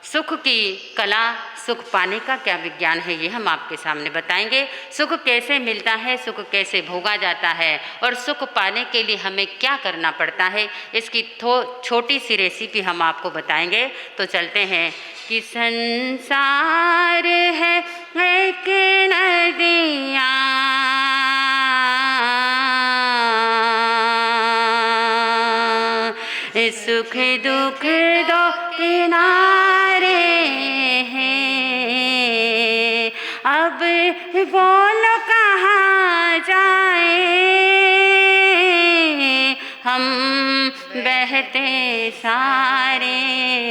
सुख की कला, सुख पाने का क्या विज्ञान है, ये हम आपके सामने बताएंगे। सुख कैसे मिलता है, सुख कैसे भोगा जाता है और सुख पाने के लिए हमें क्या करना पड़ता है, इसकी छोटी सी रेसिपी हम आपको बताएंगे। तो चलते हैं कि संसार है एक नदियाँ, सुख दुख दो किनारे हैं, अब बोलो कहाँ जाए, हम बहते सारे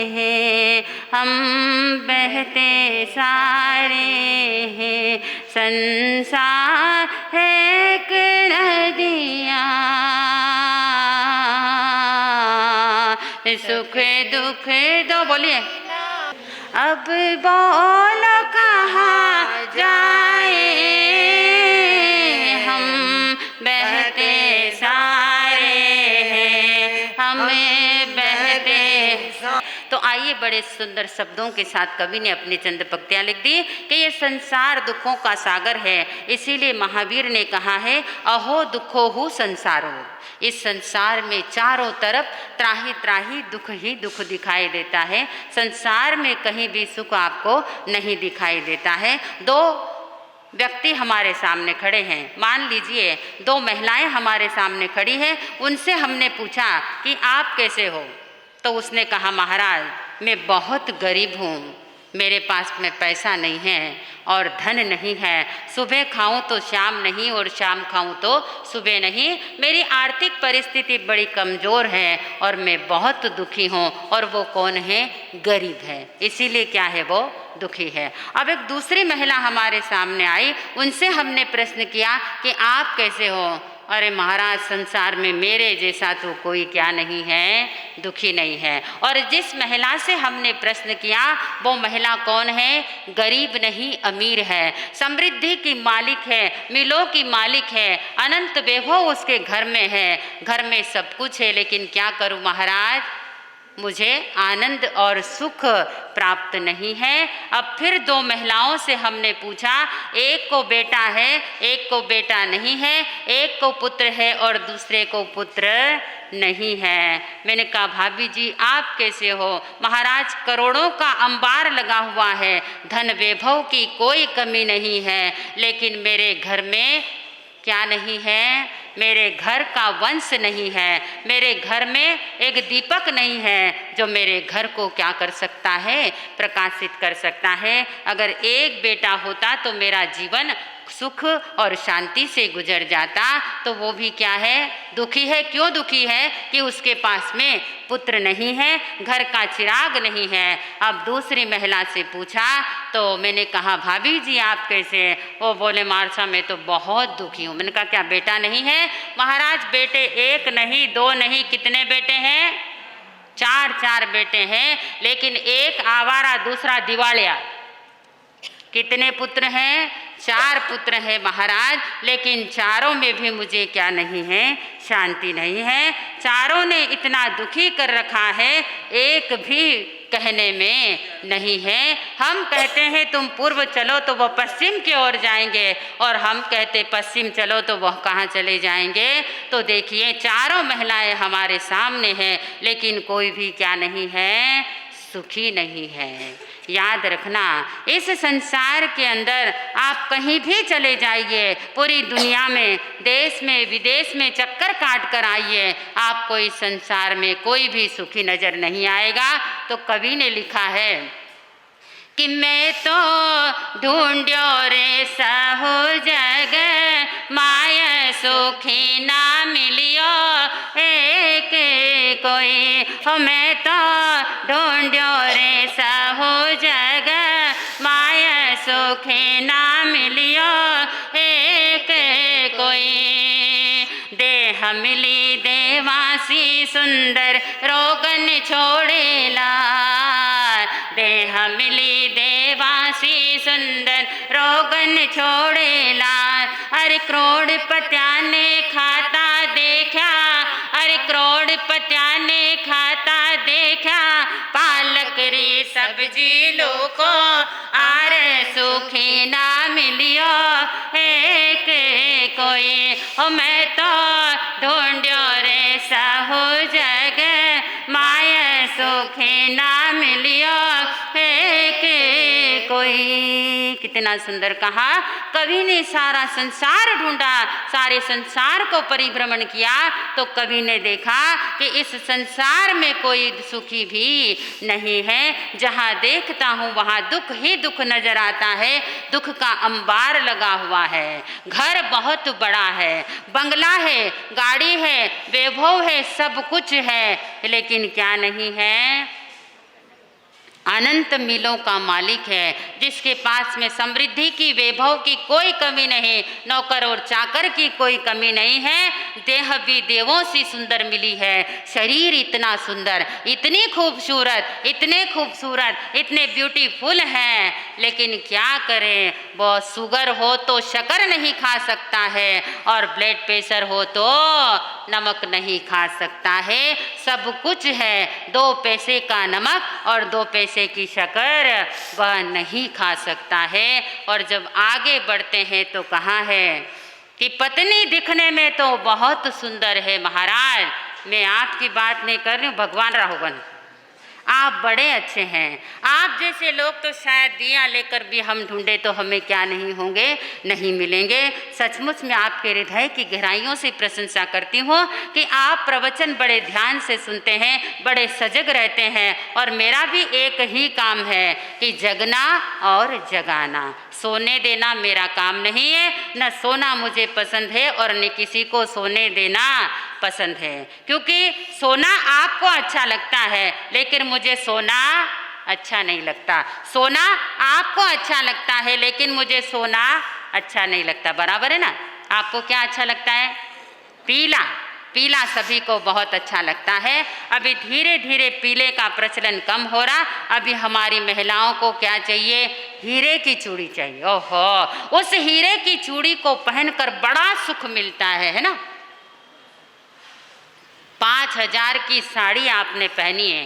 हैं, हम बहते सारे हैं, संसार है एक नदियाँ, सुख दुख दो, बोलिए, अब बोलो कहाँ जाए, हम बहते सारे हैं, हमें बहते। तो आइए, बड़े सुंदर शब्दों के साथ कवि ने अपनी चंद पंक्तियाँ लिख दी कि ये संसार दुखों का सागर है। इसीलिए महावीर ने कहा है, अहो दुखो हु संसारो। इस संसार में चारों तरफ त्राही त्राही दुख ही दुख दिखाई देता है। संसार में कहीं भी सुख आपको नहीं दिखाई देता है। दो व्यक्ति हमारे सामने खड़े हैं, मान लीजिए दो महिलाएं हमारे सामने खड़ी हैं, उनसे हमने पूछा कि आप कैसे हो, तो उसने कहा, महाराज मैं बहुत गरीब हूँ, मेरे पास में पैसा नहीं है और धन नहीं है, सुबह खाऊं तो शाम नहीं और शाम खाऊं तो सुबह नहीं, मेरी आर्थिक परिस्थिति बड़ी कमज़ोर है और मैं बहुत दुखी हूँ। और वो कौन है? गरीब है, इसीलिए क्या है, वो दुखी है। अब एक दूसरी महिला हमारे सामने आई, उनसे हमने प्रश्न किया कि आप कैसे हो? अरे महाराज, संसार में मेरे जैसा तो कोई क्या नहीं है, दुखी नहीं है। और जिस महिला से हमने प्रश्न किया वो महिला कौन है? गरीब नहीं, अमीर है, समृद्धि की मालिक है, मिलों की मालिक है, अनंत वैभव उसके घर में है, घर में सब कुछ है, लेकिन क्या करूं महाराज, मुझे आनंद और सुख प्राप्त नहीं है। अब फिर दो महिलाओं से हमने पूछा, एक को बेटा है, एक को बेटा नहीं है, एक को पुत्र है और दूसरे को पुत्र नहीं है। मैंने कहा, भाभी जी आप कैसे हो? महाराज, करोड़ों का अंबार लगा हुआ है, धन वैभव की कोई कमी नहीं है, लेकिन मेरे घर में क्या नहीं है? मेरे घर का वंश नहीं है, मेरे घर में एक दीपक नहीं है जो मेरे घर को क्या कर सकता है? प्रकाशित कर सकता है। अगर एक बेटा होता तो मेरा जीवन सुख और शांति से गुजर जाता। तो वो भी क्या है? दुखी है। क्यों दुखी है? कि उसके पास में पुत्र नहीं है, घर का चिराग नहीं है। अब दूसरी महिला से पूछा तो मैंने कहा, भाभी जी आप कैसे? वो बोले, मार्सा मैं तो बहुत दुखी हूँ। मैंने कहा, क्या बेटा नहीं है? महाराज, बेटे एक नहीं, दो नहीं, कितने बेटे हैं? चार बेटे हैं, लेकिन एक आवारा, दूसरा दिवालिया। कितने पुत्र हैं? 4 पुत्र हैं महाराज, लेकिन चारों में भी मुझे क्या नहीं है? शांति नहीं है। चारों ने इतना दुखी कर रखा है, एक भी कहने में नहीं है। हम कहते हैं तुम पूर्व चलो तो वह पश्चिम की ओर जाएंगे, और हम कहते पश्चिम चलो तो वह कहाँ चले जाएंगे। तो देखिए, चारों महिलाएं हमारे सामने हैं, लेकिन कोई भी क्या नहीं है? सुखी नहीं है। याद रखना, इस संसार के अंदर आप कहीं भी चले जाइए, पूरी दुनिया में, देश में, विदेश में चक्कर काट कर आइए, आपको इस संसार में कोई भी सुखी नजर नहीं आएगा। तो कवि ने लिखा है कि मैं तो ढूंढ्यो रे सहु जग, माया सुखी ना मिलियो एक कोई। मैं तो ढूंढ्यो रे सहु जग, माया सुखी ना मिलियो एक कोई। देह मिली देवासी सुंदर, रोगन छोड़ेला। देह मिली देवासी सुंदर, रोगन छोड़ेला। अरे करोड़पतिया ने खाता देखा, अरे करोड़पतिया ने खाता देखा, पालक री सब्जी लोको आरे सुखी ना मिलियो एक कोई। हो मैं तो ढूंढ्यो रे सहु जग माया सुखी ना मिलियो एक कोई। कितना सुंदर कहा कवि ने। सारा संसार ढूंढा, सारे संसार को परिभ्रमण किया तो कवि ने देखा कि इस संसार में कोई सुखी भी नहीं है। जहाँ देखता हूँ वहाँ दुख ही दुख नजर आता है। दुख का अंबार लगा हुआ है। घर बहुत बड़ा है, बंगला है, गाड़ी है, वैभव है, सब कुछ है, लेकिन क्या नहीं है? अनंत मिलों का मालिक है, जिसके पास में समृद्धि की, वैभव की कोई कमी नहीं, नौकर और चाकर की कोई कमी नहीं है। देह भी देवों से सुंदर मिली है, शरीर इतना सुंदर, इतनी खूबसूरत, इतने खूबसूरत, इतने ब्यूटीफुल हैं, लेकिन क्या करें? वो शुगर हो तो शक्कर नहीं खा सकता है और ब्लड प्रेशर हो तो नमक नहीं खा सकता है। सब कुछ है, 2 पैसे का नमक और 2 पैसे की शक्कर वह नहीं खा सकता है। और जब आगे बढ़ते हैं तो कहाँ है कि पत्नी दिखने में तो बहुत सुंदर है। महाराज, मैं आपकी बात नहीं कर रही हूँ, भगवान राहुगन, आप बड़े अच्छे हैं। आप जैसे लोग तो शायद दिया लेकर भी हम ढूंढे तो हमें क्या नहीं होंगे, नहीं मिलेंगे। सचमुच में आपके हृदय की गहराइयों से प्रशंसा करती हूँ कि आप प्रवचन बड़े ध्यान से सुनते हैं, बड़े सजग रहते हैं। और मेरा भी एक ही काम है कि जगना और जगाना। सोने देना मेरा काम नहीं है, न सोना मुझे पसंद है और न किसी को सोने देना पसंद है, क्योंकि सोना आपको अच्छा लगता है लेकिन मुझे सोना अच्छा नहीं लगता। सोना आपको अच्छा लगता है लेकिन मुझे सोना अच्छा नहीं लगता। बराबर है ना? आपको क्या अच्छा लगता है? पीला। पीला सभी को बहुत अच्छा लगता है। अभी धीरे धीरे पीले का प्रचलन कम हो रहा। अभी हमारी महिलाओं को क्या चाहिए? हीरे की चूड़ी चाहिए। ओहो, उस हीरे की चूड़ी को पहनकर बड़ा सुख मिलता है ना? 5000 की साड़ी आपने पहनी है,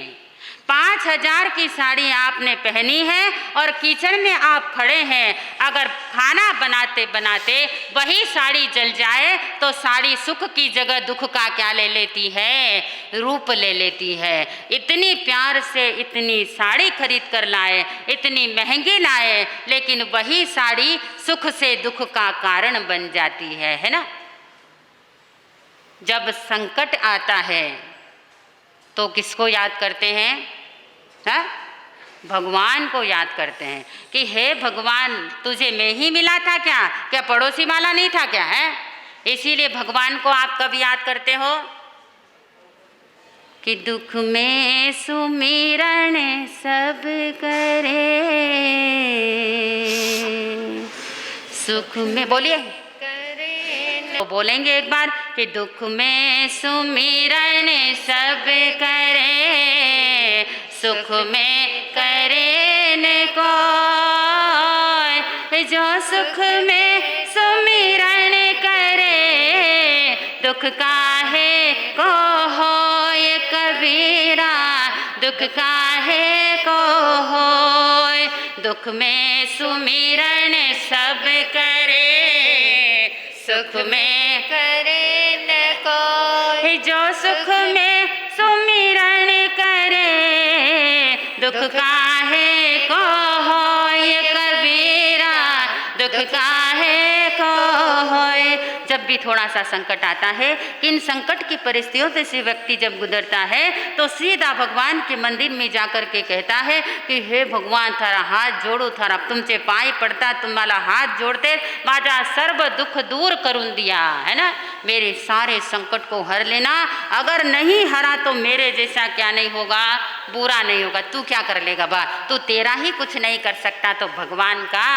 5000 की साड़ी आपने पहनी है और किचन में आप खड़े हैं। अगर खाना बनाते बनाते वही साड़ी जल जाए तो साड़ी सुख की जगह दुख का क्या ले लेती है? रूप ले लेती है। इतनी प्यार से इतनी साड़ी खरीद कर लाए, इतनी महंगी लाए, लेकिन वही साड़ी सुख से दुख का कारण बन जाती है ना? जब संकट आता है तो किसको याद करते हैं? हाँ? भगवान को याद करते हैं कि हे भगवान, तुझे मैं ही मिला था क्या? क्या पड़ोसी वाला नहीं था क्या? है इसीलिए भगवान को आप कब याद करते हो? कि दुख में सुमिरन सब करे, सुख में, बोलिए, तो बोलेंगे एक बार कि दुख में सुमिरन सब करे, सुख में करे न कोई। जो सुख में सुमिरन करे, दुख काहे को होए कबीरा, दुख काहे को होए। दुख में सुमिरन सब करे, सुख में करे न कोई। जो सुख में सुमिरन करे, दुख काहे को होए कबीरा, दुख काहे को होए। जब भी थोड़ा सा संकट आता है, इन संकट की परिस्थितियों से व्यक्ति जब गुजरता है तो सीधा भगवान के मंदिर में जाकर के कहता है कि हे भगवान, थारा हाथ जोड़ू, थारा तुमचे पाय पड़ता, तुम्हारा हाथ जोड़ते माझा सर्व दुख दूर करून दिया, है ना? मेरे सारे संकट को हर लेना। अगर नहीं हरा तो मेरे जैसा क्या नहीं होगा? बुरा नहीं होगा। तू क्या कर लेगा बा? तू तेरा ही कुछ नहीं कर सकता तो भगवान का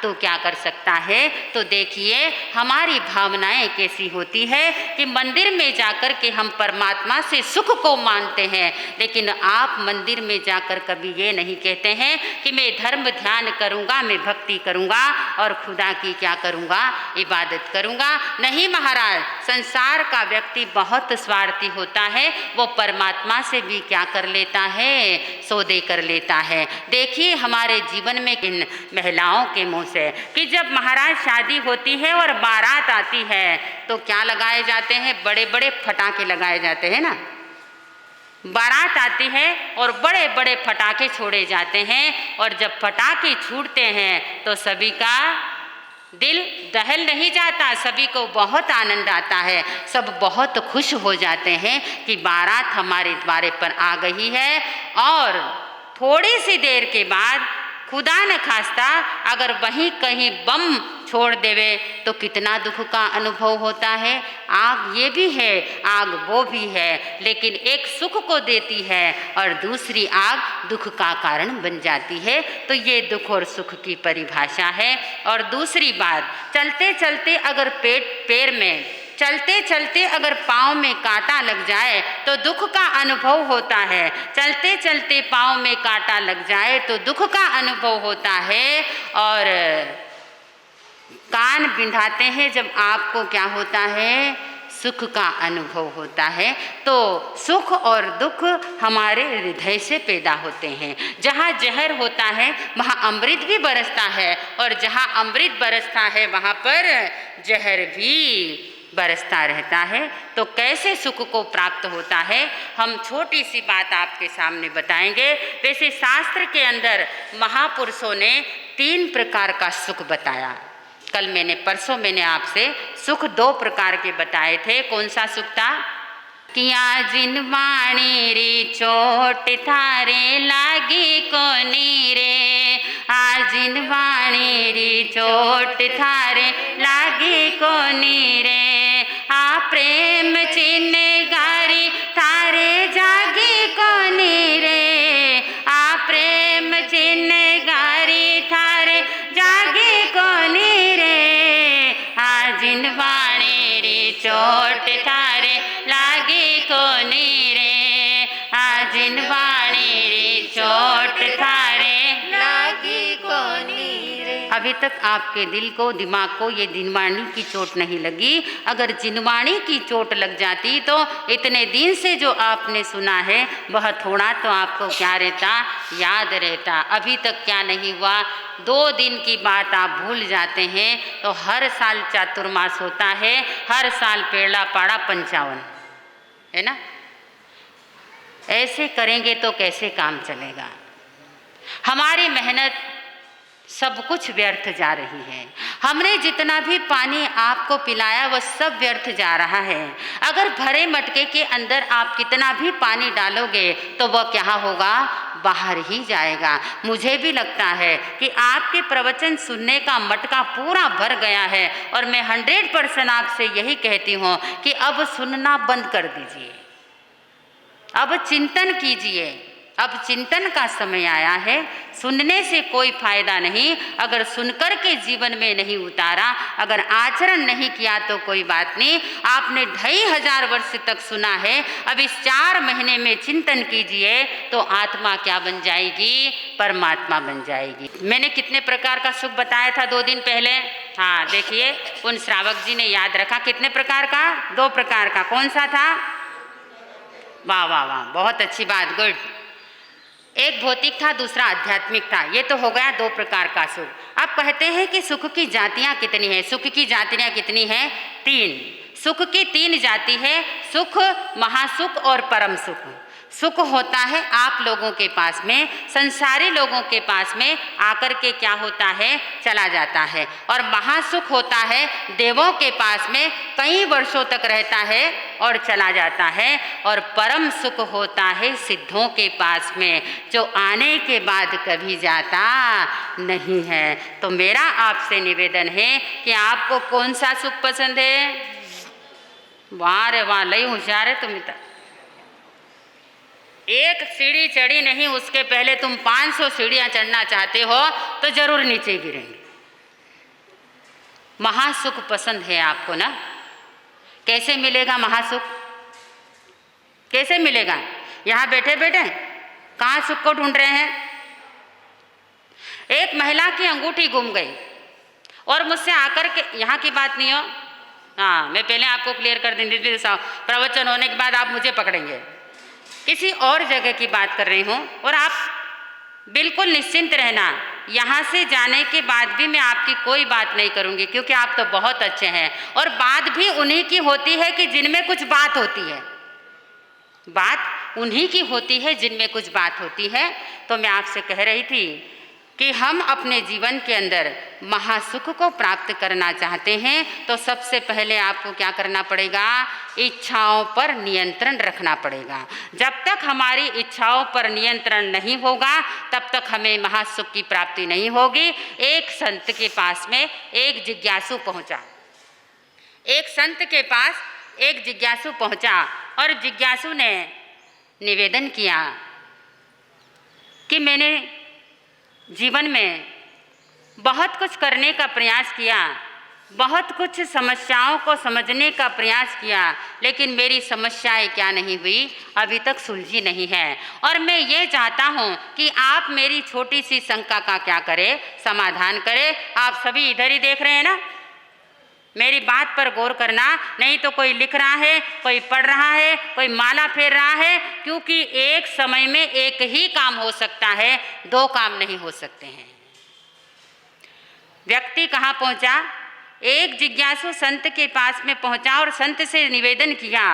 तू क्या कर सकता है? तो देखिए, हमारी भावना भावनाएं कैसी होती है कि मंदिर में जाकर के हम परमात्मा से सुख को मांगते हैं, लेकिन आप मंदिर में जाकर कभी ये नहीं कहते हैं कि मैं धर्म ध्यान करूँगा, मैं भक्ति करूँगा और खुदा की क्या करूँगा, इबादत करूँगा। नहीं महाराज, संसार का व्यक्ति बहुत स्वार्थी होता है, वो परमात्मा से भी क्या कर लेता है, सौदे कर लेता है। देखिए हमारे जीवन में इन महिलाओं के मुँह से कि जब महाराज शादी होती है और बारात आती है तो क्या लगाए जाते हैं, बड़े बड़े फटाके लगाए जाते हैं ना। बारात आती है और बड़े बड़े फटाके छोड़े जाते हैं, और जब फटाके छूटते हैं तो सभी का दिल दहल नहीं जाता, सभी को बहुत आनंद आता है, सब बहुत खुश हो जाते हैं कि बारात हमारे द्वारे पर आ गई है। और थोड़ी सी देर के बाद खुदा न खास्ता अगर वहीं कहीं बम छोड़ देवे तो कितना दुख का अनुभव होता है। आग ये भी है, आग वो भी है, लेकिन एक सुख को देती है और दूसरी आग दुख का कारण बन जाती है। तो ये दुख और सुख की परिभाषा है। और दूसरी बात, चलते चलते अगर पैर में चलते चलते अगर पाँव में कांटा लग जाए तो दुख का अनुभव होता है। चलते चलते पाँव में कांटा लग जाए तो दुख का अनुभव होता है। और कान बिंधाते हैं जब आपको क्या होता है, सुख का अनुभव होता है। तो सुख और दुख हमारे हृदय से पैदा होते हैं। जहाँ जहर होता है वहाँ अमृत भी बरसता है, और जहाँ अमृत बरसता है वहाँ पर जहर भी बरसता रहता है। तो कैसे सुख को प्राप्त होता है, हम छोटी सी बात आपके सामने बताएंगे। वैसे शास्त्र के अंदर महापुरुषों ने 3 प्रकार का सुख बताया। परसों मैंने आपसे सुख 2 प्रकार के बताए थे। कौन सा सुख था? किया जिन वाणी री चोट थारे लागी कोनी रे, आजिन वाणी री चोट थारे लागी कोनी रे, आ प्रेम चिन्ह गारी थारे जागी कोनी रे, आ प्रेम चिन्ह गारी थारे जागी कोनी रे, आजिन वाणी री चोट थारे लागी कोनी रे, आजिन वाणी री चोट थारे लागी कोनी रे। अभी तक आपके दिल को, दिमाग को ये जिनवाणी की चोट नहीं लगी। अगर जिनवाणी की चोट लग जाती तो इतने दिन से जो आपने सुना है वह थोड़ा तो आपको क्या रहता, याद रहता। अभी तक क्या नहीं हुआ, 2 दिन की बात आप भूल जाते हैं। तो हर साल चातुर्मास होता है, हर साल पेड़ा पाड़ा 55 है ना। ऐसे करेंगे तो कैसे काम चलेगा। हमारी मेहनत सब कुछ व्यर्थ जा रही है। हमने जितना भी पानी आपको पिलाया वह सब व्यर्थ जा रहा है। अगर भरे मटके के अंदर आप कितना भी पानी डालोगे तो वह क्या होगा, बाहर ही जाएगा। मुझे भी लगता है कि आपके प्रवचन सुनने का मटका पूरा भर गया है, और मैं 100% आपसे यही कहती हूँ कि अब सुनना बंद कर दीजिए, अब चिंतन कीजिए। अब चिंतन का समय आया है, सुनने से कोई फायदा नहीं। अगर सुनकर के जीवन में नहीं उतारा, अगर आचरण नहीं किया तो कोई बात नहीं। आपने 2500 वर्ष तक सुना है, अब इस 4 महीने में चिंतन कीजिए तो आत्मा क्या बन जाएगी, परमात्मा बन जाएगी। मैंने कितने प्रकार का सुख बताया था 2 दिन पहले। हाँ देखिए, उन श्रावक जी ने याद रखा। कितने प्रकार का? 2 प्रकार का। कौन सा था? वाह वाह वाह, बहुत अच्छी बात, गुड। एक भौतिक था, दूसरा आध्यात्मिक था। ये तो हो गया 2 प्रकार का सुख। अब कहते हैं कि सुख की जातियां कितनी हैं। सुख की जातियां कितनी हैं? 3। सुख की 3 जाति है, सुख, महासुख और परम सुख। सुख होता है आप लोगों के पास में, संसारी लोगों के पास में आकर के क्या होता है, चला जाता है। और महासुख होता है देवों के पास में, कई वर्षों तक रहता है और चला जाता है। और परम सुख होता है सिद्धों के पास में, जो आने के बाद कभी जाता नहीं है। तो मेरा आपसे निवेदन है कि आपको कौन सा सुख पसंद है? वाह रे वाह, लई होशियार है तुम। एक सीढ़ी चढ़ी नहीं, उसके पहले तुम 500 सीढ़ियाँ चढ़ना चाहते हो तो जरूर नीचे गिरेंगे। महासुख पसंद है आपको ना? कैसे मिलेगा महासुख? कैसे मिलेगा? यहाँ बैठे बैठे कहाँ सुख को ढूंढ रहे हैं? एक महिला की अंगूठी गुम गई और मुझसे आकर के, यहाँ की बात नहीं हो, हाँ मैं पहले आपको क्लियर कर दूँ, प्रवचन होने के बाद आप मुझे पकड़ेंगे। किसी और जगह की बात कर रही हूँ और आप बिल्कुल निश्चिंत रहना, यहाँ से जाने के बाद भी मैं आपकी कोई बात नहीं करूँगी, क्योंकि आप तो बहुत अच्छे हैं और बात भी उन्हीं की होती है कि जिनमें कुछ बात होती है। बात उन्हीं की होती है जिनमें कुछ बात होती है। तो मैं आपसे कह रही थी कि हम अपने जीवन के अंदर महासुख को प्राप्त करना चाहते हैं तो सबसे पहले आपको क्या करना पड़ेगा? इच्छाओं पर नियंत्रण रखना पड़ेगा। जब तक हमारी इच्छाओं पर नियंत्रण नहीं होगा तब तक हमें महासुख की प्राप्ति नहीं होगी। एक संत के पास में एक जिज्ञासु पहुंचा, एक संत के पास एक जिज्ञासु पहुंचा और जिज्ञासु ने निवेदन किया कि मैंने जीवन में बहुत कुछ करने का प्रयास किया, बहुत कुछ समस्याओं को समझने का प्रयास किया, लेकिन मेरी समस्याएं क्या नहीं हुई, अभी तक सुलझी नहीं है। और मैं ये चाहता हूँ कि आप मेरी छोटी सी शंका का क्या करें, समाधान करें। आप सभी इधर ही देख रहे हैं ना, मेरी बात पर गौर करना, नहीं तो कोई लिख रहा है, कोई पढ़ रहा है, कोई माला फेर रहा है, क्योंकि एक समय में एक ही काम हो सकता है, दो काम नहीं हो सकते हैं। व्यक्ति कहाँ पहुंचा? एक जिज्ञासु संत के पास में पहुंचा और संत से निवेदन किया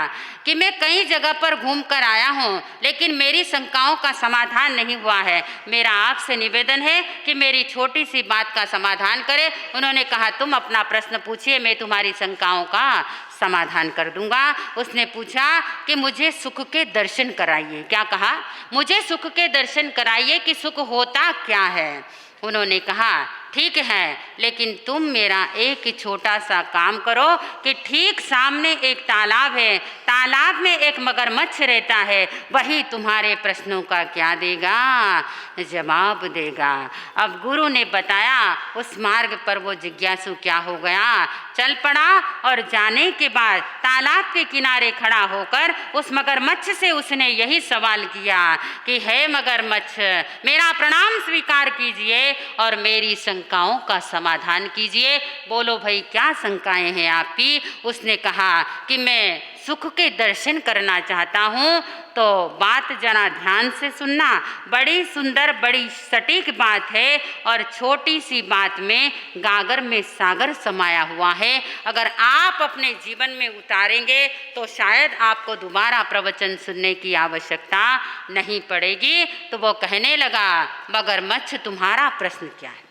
कि मैं कई जगह पर घूम कर आया हूं, लेकिन मेरी शंकाओं का समाधान नहीं हुआ है। मेरा आपसे निवेदन है कि मेरी छोटी सी बात का समाधान करें। उन्होंने कहा तुम अपना प्रश्न पूछिए, मैं तुम्हारी शंकाओं का समाधान कर दूंगा। उसने पूछा कि मुझे सुख के दर्शन कराइए। क्या कहा? मुझे सुख के दर्शन कराइए कि सुख होता क्या है। उन्होंने कहा ठीक है, लेकिन तुम मेरा एक छोटा सा काम करो कि ठीक सामने एक तालाब है, तालाब में एक मगरमच्छ रहता है, वही तुम्हारे प्रश्नों का क्या देगा? जवाब देगा। अब गुरु ने बताया, उस मार्ग पर वो जिज्ञासु क्या हो गया, चल पड़ा और जाने के बाद तालाब के किनारे खड़ा होकर उस मगरमच्छ से उसने यही सवाल किया कि हे मगरमच्छ, मेरा प्रणाम स्वीकार कीजिए और मेरी शंकाओं का समाधान कीजिए। बोलो भाई, क्या शंकाएं हैं आपकी? उसने कहा कि मैं सुख के दर्शन करना चाहता हूँ। तो बात जरा ध्यान से सुनना, बड़ी सुंदर बड़ी सटीक बात है और छोटी सी बात में गागर में सागर समाया हुआ है। अगर आप अपने जीवन में उतारेंगे तो शायद आपको दोबारा प्रवचन सुनने की आवश्यकता नहीं पड़ेगी। तो वो कहने लगा, मगरमच्छ तुम्हारा प्रश्न क्या है?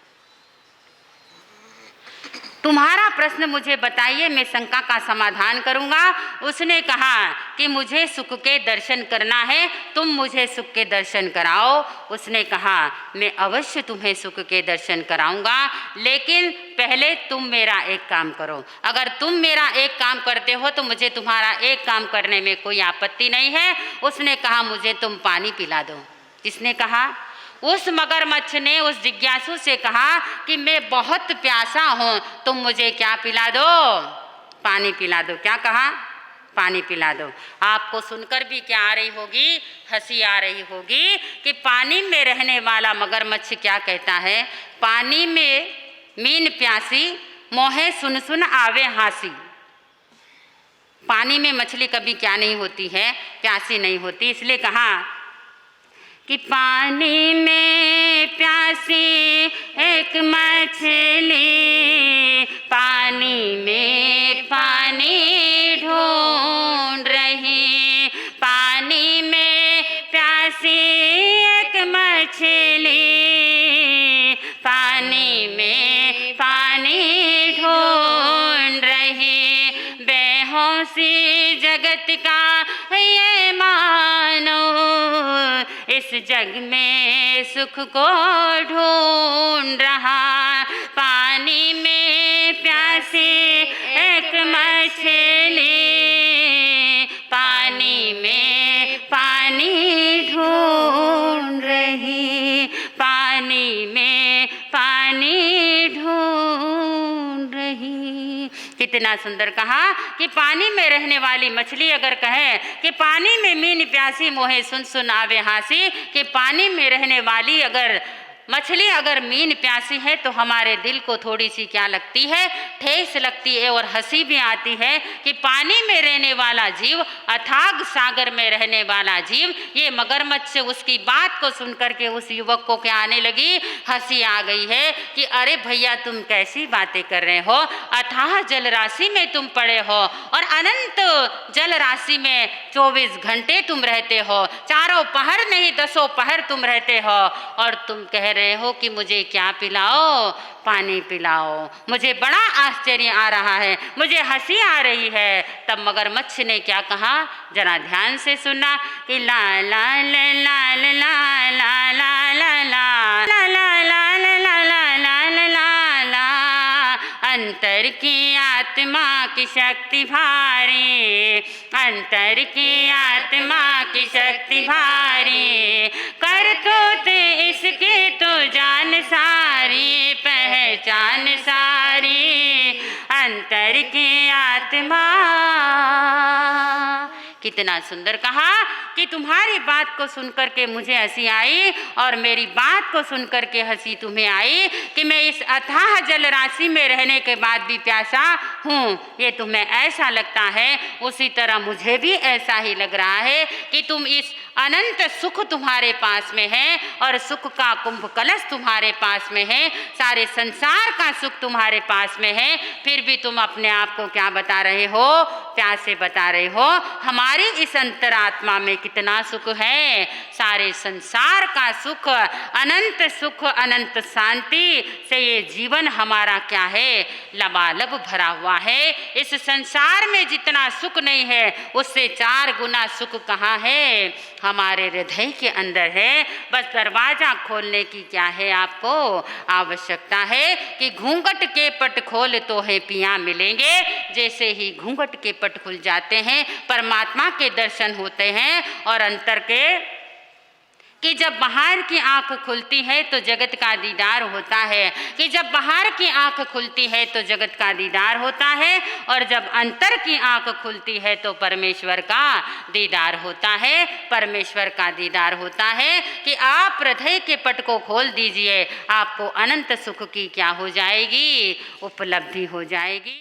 तुम्हारा प्रश्न मुझे बताइए, मैं शंका का समाधान करूंगा। उसने कहा कि मुझे सुख के दर्शन करना है, तुम मुझे सुख के दर्शन कराओ। उसने कहा मैं अवश्य तुम्हें सुख के दर्शन कराऊंगा, लेकिन पहले तुम मेरा एक काम करो। अगर तुम मेरा एक काम करते हो तो मुझे तुम्हारा एक काम करने में कोई आपत्ति नहीं है। उसने कहा मुझे तुम पानी पिला दो। किसने कहा? उस मगरमच्छ ने उस जिज्ञासु से कहा कि मैं बहुत प्यासा हूँ, तुम मुझे क्या पिला दो? पानी पिला दो। क्या कहा? पानी पिला दो। आपको सुनकर भी क्या आ रही होगी? हंसी आ रही होगी कि पानी में रहने वाला मगरमच्छ क्या कहता है? पानी में मीन प्यासी, मोहे सुन सुन आवे हासी। पानी में मछली कभी क्या नहीं होती है? प्यासी नहीं होती। इसलिए कहा कि पानी में प्यासी एक मछली, पानी में पानी ढूंढ रही। पानी में प्यासी एक मछली, पानी में पानी ढूंढ रही। बेहोशी जगत का ये मानो, इस जग में सुख को ढूंढ रहा। पानी में प्यासी एक मछली, पानी में पानी ढूंढ रही। पानी में पानी ढूंढ रही। कितना सुंदर कहा कि पानी में रहने वाली मछली अगर कहे कि पानी में मीन प्यासी मोहे सुन सुन आवे हासी, कि पानी में रहने वाली अगर मछली अगर मीन प्यासी है तो हमारे दिल को थोड़ी सी क्या लगती है, ठेस लगती है और हंसी भी आती है कि पानी में रहने वाला जीव, अथाग सागर में रहने वाला जीव, ये मगरमच्छ उसकी बात को सुनकर के उस युवक को क्या आने लगी, हंसी आ गई है कि अरे भैया तुम कैसी बातें कर रहे हो, अथाह जल राशि में तुम पड़े हो और अनंत जल राशि में 24 घंटे तुम रहते हो, चारों पहर नहीं 10 पहर तुम रहते हो और तुम कह रहे हो कि मुझे क्या पिलाओ, पानी पिलाओ। मुझे बड़ा आश्चर्य आ रहा है, मुझे हंसी आ रही है। तब मगरमच्छ ने क्या कहा, जरा ध्यान से सुनना कि ला ला ला ला ला ला ला ला ला ला ला ला ला ला ला ला, अंतर की आत्मा की शक्ति भारी, अंतर की आत्मा की शक्ति भारी, कर तो इसकी तो जान सारी, पहचान सारी, अंतर की आत्मा। कितना सुंदर कहा कि तुम्हारी बात को सुनकर के मुझे हंसी आई और मेरी बात को सुनकर के हंसी तुम्हें आई कि मैं इस अथाह जल राशि में रहने के बाद भी प्यासा हूँ, ये तुम्हें ऐसा लगता है, उसी तरह मुझे भी ऐसा ही लग रहा है कि तुम इस अनंत सुख तुम्हारे पास में है और सुख का कुंभ कलश तुम्हारे पास में है, सारे संसार का सुख तुम्हारे पास में है, फिर भी तुम अपने आप को क्या बता रहे हो, प्यासे बता रहे हो। हमारी इस अंतरात्मा में कितना सुख है, सारे संसार का सुख, अनंत शांति से ये जीवन हमारा क्या है, लबालब भरा हुआ है। इस संसार में जितना सुख नहीं है उससे 4 गुना सुख कहाँ है, हमारे हृदय के अंदर है। बस दरवाजा खोलने की क्या है आपको आवश्यकता है कि घूंघट के पट खोल तो है पिया मिलेंगे। जैसे ही घूंघट के पट खुल जाते हैं परमात्मा के दर्शन होते हैं और अंतर के कि जब बाहर की आंख खुलती है तो जगत का दीदार होता है, कि जब बाहर की आंख खुलती है तो जगत का दीदार होता है और जब अंतर की आंख खुलती है तो परमेश्वर का दीदार होता है। परमेश्वर का दीदार होता है कि आप हृदय के पट को खोल दीजिए, आपको अनंत सुख की क्या हो जाएगी, उपलब्धि हो जाएगी।